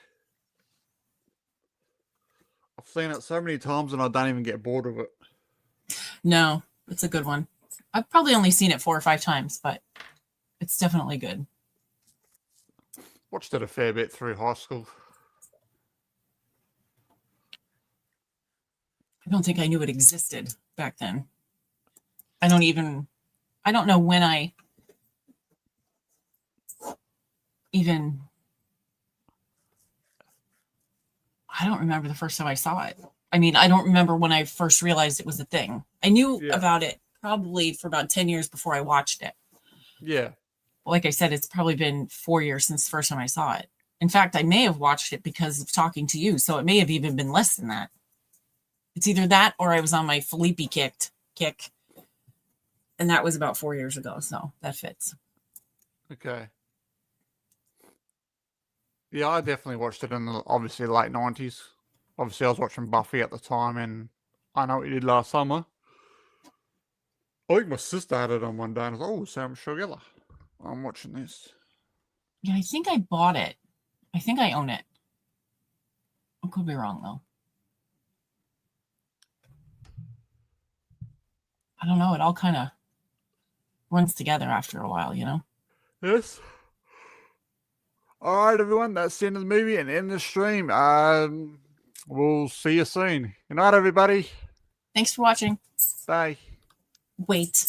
I've seen it so many times and I don't even get bored of it. No, it's a good one. I've probably only seen it 4 or 5 times, but it's definitely good. Watched it a fair bit through high school. I don't think I knew it existed back then. I don't know when I I don't remember the first time I saw it. I mean, I don't remember when I first realized it was a thing. I knew about it probably for about 10 years before I watched it. Yeah. Like I said, it's probably been 4 years since the first time I saw it. In fact, I may have watched it because of talking to you, so it may have even been less than that. It's either that or I was on my Felipe kick, and that was about 4 years ago, so that fits. Okay. Yeah, I definitely watched it in the obviously late 90s. Obviously, I was watching Buffy at the time, and I Know What You Did Last Summer. I think my sister had it on one day, and I was like, oh, Sam Sugar. I'm watching this. Yeah, I think I bought it. I think I own it. I could be wrong, though. I don't know. It all kind of runs together after a while, you know? Yes. All right, everyone. That's the end of the movie and end of the stream. We'll see you soon. Good night, everybody. Thanks for watching. Bye. Wait.